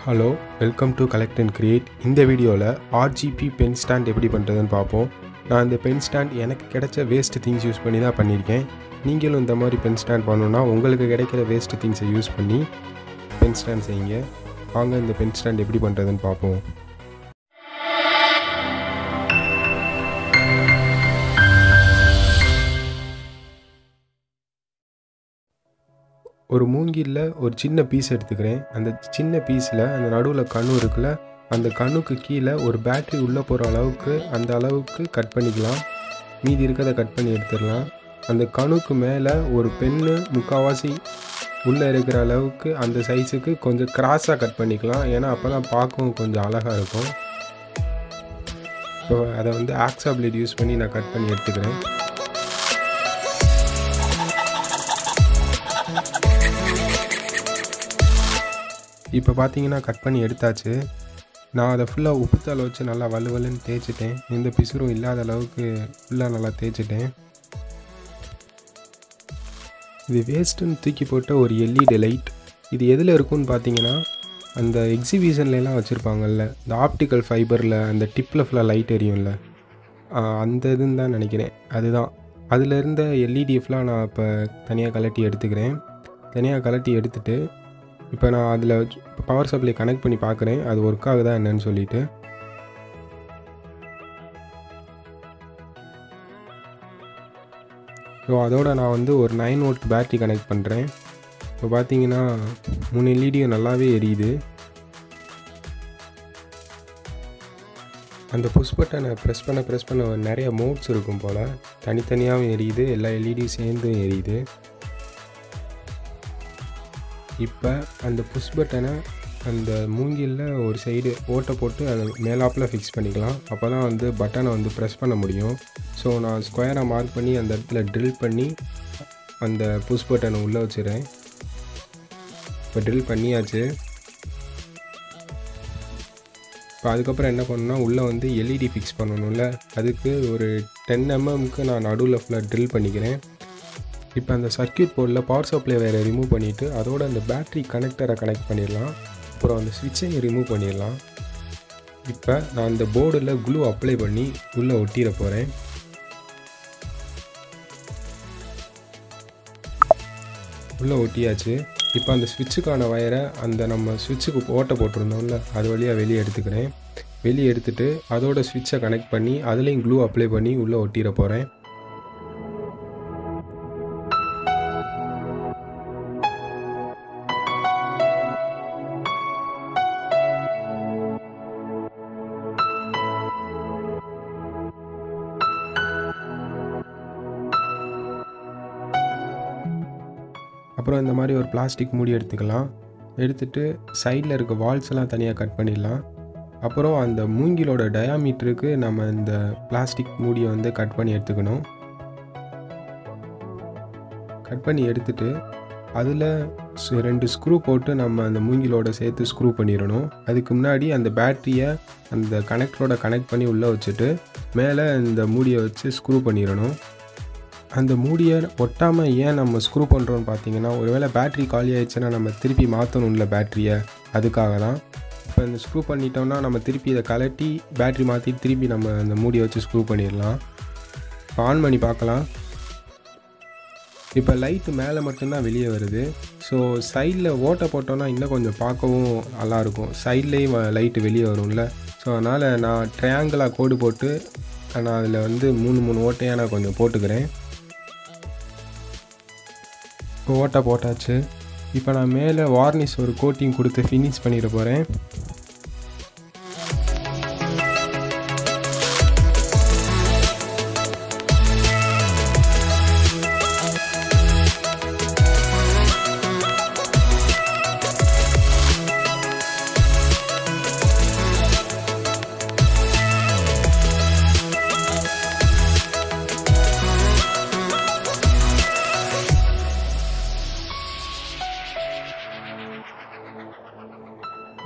Hello, welcome to collect and create. இந்த வீடியோவில் RGB pen stand எப்படி பண்ணுறதுன்னு பார்ப்போம். நான் இந்த பென் ஸ்டாண்ட் எனக்கு கிடைச்ச வேஸ்ட் திங்ஸ் யூஸ் பண்ணி தான் பண்ணியிருக்கேன். நீங்களும் இந்த மாதிரி பென் ஸ்டாண்ட் பண்ணணுன்னா உங்களுக்கு கிடைக்கிற வேஸ்ட் திங்ஸை யூஸ் பண்ணி பென் ஸ்டாண்ட் செய்யுங்க. வாங்க இந்த பென் ஸ்டாண்ட் எப்படி பண்ணுறதுன்னு பார்ப்போம். ஒரு மூங்கில்ல ஒரு சின்ன பீஸ் எடுத்துக்கிறேன். அந்த சின்ன பீஸில் அந்த நடுவில் கணு இருக்குல்ல, அந்த கணுக்கு கீழே ஒரு பேட்ரி உள்ளே போகிற அளவுக்கு அந்த அளவுக்கு கட் பண்ணிக்கலாம். மீதி இருக்கிறத கட் பண்ணி எடுத்துடலாம். அந்த கணுக்கு மேலே ஒரு பென்னு முக்கால்வாசி உள்ளே இருக்கிற அளவுக்கு அந்த சைஸுக்கு கொஞ்சம் கிராஸாக கட் பண்ணிக்கலாம். ஏன்னா அப்போ தான் பார்க்கவும் கொஞ்சம் அழகாக இருக்கும். இப்போ அதை வந்து ஆக்ஸா பிளேட் யூஸ் பண்ணி நான் கட் பண்ணி எடுத்துக்கிறேன். இப்போ பார்த்தீங்கன்னா கட் பண்ணி எடுத்தாச்சு. நான் அதை ஃபுல்லாக உப்புத்தால் வச்சு நல்லா வலுவலுன்னு தேய்ச்சிட்டேன். எந்த பிசுறும் இல்லாத அளவுக்கு ஃபுல்லாக நல்லா தேய்ச்சிட்டேன். இது வேஸ்ட்டுன்னு தூக்கி போட்ட ஒரு எல்இடி லைட். இது எதில் இருக்குன்னு பார்த்தீங்கன்னா, அந்த எக்ஸிபிஷன்லாம் வச்சுருப்பாங்கல்ல, இந்த ஆப்டிக்கல் ஃபைபரில் அந்த டிப்பில் ஃபுல்லாக லைட் எரியும்ல, அந்த இதுன்னு தான் நினைக்கிறேன். அதுதான் அதில் இருந்த எல்இடி ஃபுல்லாக நான் இப்போ தனியாக கலட்டி எடுத்துக்கிறேன். தனியாக கலட்டி எடுத்துகிட்டு இப்போ நான் அதில் பவர் சப்ளை கனெக்ட் பண்ணி பார்க்குறேன், அது ஒர்க் ஆகுதா என்னன்னு சொல்லிட்டு. ஸோ அதோட நான் வந்து ஒரு 9 வோல்ட் பேட்ரி கனெக்ட் பண்ணுறேன். இப்போ பார்த்தீங்கன்னா 3 எல்இடியும் நல்லாவே எரியுது. அந்த புஷ் பட்டனை ப்ரெஸ் பண்ண நிறைய மோட்ஸ் இருக்கும் போல், தனித்தனியாகவும் எரியுது, எல்லா எல்இடியும் சேர்ந்தும் எரியுது. இப்போ அந்த புஷ் பட்டனை அந்த மூங்கிலில் ஒரு சைடு ஓட்டை போட்டு அதை மேலாப்பில் ஃபிக்ஸ் பண்ணிக்கலாம். அப்போ தான் வந்து பட்டனை வந்து ப்ரெஸ் பண்ண முடியும். ஸோ நான் ஸ்கொயராக மார்க் பண்ணி அந்த இடத்துல ட்ரில் பண்ணி அந்த புஷ் பட்டனை உள்ளே வச்சுறேன். இப்போ ட்ரில் பண்ணியாச்சு. இப்போ அதுக்கப்புறம் என்ன பண்ணணும்னா, உள்ளே வந்து எல்இடி ஃபிக்ஸ் பண்ணணும்ல, அதுக்கு ஒரு 10 mmக்கு நான் நடுவில் ஃபுல்லாக ட்ரில் பண்ணிக்கிறேன். இப்போ அந்த சர்க்யூட் போர்டில் பவர் சப்ளை வேறு ரிமூவ் பண்ணிவிட்டு அதோட அந்த பேட்ரி கனெக்டரை கனெக்ட் பண்ணிடலாம். அப்புறம் அந்த ஸ்விட்சையும் ரிமூவ் பண்ணிடலாம். இப்போ நான் அந்த போர்டில் க்ளூ அப்ளை பண்ணி உள்ளே ஒட்டிட போகிறேன். உள்ளே ஒட்டியாச்சு. இப்போ அந்த ஸ்விட்சுக்கான வயரை அந்த நம்ம ஸ்விட்சுக்கு ஓட்டை போட்டிருந்தோம்ல, அது வழியாக வெளியே எடுத்துக்கிறேன். வெளியே எடுத்துகிட்டு அதோட ஸ்விட்சை கனெக்ட் பண்ணி அதுலேயும் க்ளூ அப்ளை பண்ணி உள்ளே ஒட்டிட போகிறேன். அப்புறம் இந்த மாதிரி ஒரு பிளாஸ்டிக் மூடி எடுத்துக்கலாம். எடுத்துகிட்டு சைடில் இருக்க வால்ஸ் எல்லாம் தனியாக கட் பண்ணிடலாம். அப்புறம் அந்த மூங்கிலோட டயாமீட்டருக்கு நம்ம இந்த பிளாஸ்டிக் மூடியை வந்து கட் பண்ணி எடுத்துக்கணும். கட் பண்ணி எடுத்துகிட்டு அதில் 2 ஸ்க்ரூ போட்டு நம்ம அந்த மூங்கிலோட சேர்த்து ஸ்க்ரூ பண்ணிடணும். அதுக்கு முன்னாடி அந்த பேட்டரியை அந்த கனெக்டரோட கனெக்ட் பண்ணி உள்ளே வச்சுட்டு மேலே இந்த மூடியை வச்சு ஸ்க்ரூ பண்ணிடணும். அந்த மூடியை ஒட்டாமல் ஏன் நம்ம ஸ்க்ரூ பண்ணுறோன்னு பார்த்தீங்கன்னா, ஒருவேளை பேட்ரி காலி ஆகிடுச்சுன்னா நம்ம திருப்பி மாற்றணும்ல பேட்டரியை, அதுக்காக தான். இப்போ இந்த ஸ்க்ரூ பண்ணிட்டோம்னா நம்ம திருப்பி இதை கலட்டி பேட்ரி மாற்றி திருப்பி நம்ம அந்த மூடியை வச்சு ஸ்க்ரூ பண்ணிடலாம். இப்போ ஆன் பண்ணி பார்க்கலாம். இப்போ லைட்டு மேலே மட்டும்தான் வெளியே வருது. ஸோ சைடில் ஓட்டை போட்டோன்னா இன்னும் கொஞ்சம் பார்க்கவும் நல்லாயிருக்கும். சைட்லேயும் லைட்டு வெளியே வரும்ல. ஸோ அதனால் நான் ட்ரையாங்கிளாக கோடு போட்டு நான் அதில் வந்து 3 ஓட்டையாக நான் கொஞ்சம் போட்டுக்கிறேன். ஓட்டை போட்டாச்சு. இப்போ நான் மேலே வார்னிஷ் ஒரு கோட்டிங் கொடுத்து ஃபினிஷ் பண்ணிட போகிறேன்.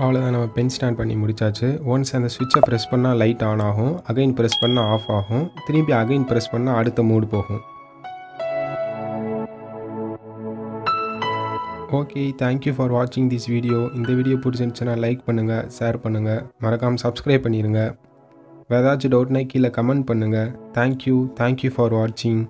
அவ்வளோதான், நம்ம பென் ஸ்டாண்ட் பண்ணி முடிச்சாச்சு. ஒன்ஸ் அந்த ஸ்விட்சை ப்ரெஸ் பண்ணால் லைட் ஆன் ஆகும், அகைன் ப்ரெஸ் பண்ணால் ஆஃப் ஆகும், திரும்பி அகைன் ப்ரெஸ் பண்ணால் அடுத்த மூடு போகும். ஓகே, தேங்க்யூ ஃபார் வாட்சிங் திஸ் வீடியோ. இந்த வீடியோ பிடிச்சிருந்துச்சுன்னா லைக் பண்ணுங்கள், ஷேர் பண்ணுங்கள், மறக்காமல் சப்ஸ்கிரைப் பண்ணிடுங்க. வேறு ஏதாச்சும் டவுட்னா கீழே கமெண்ட் பண்ணுங்கள். தேங்க்யூ ஃபார் வாட்சிங்.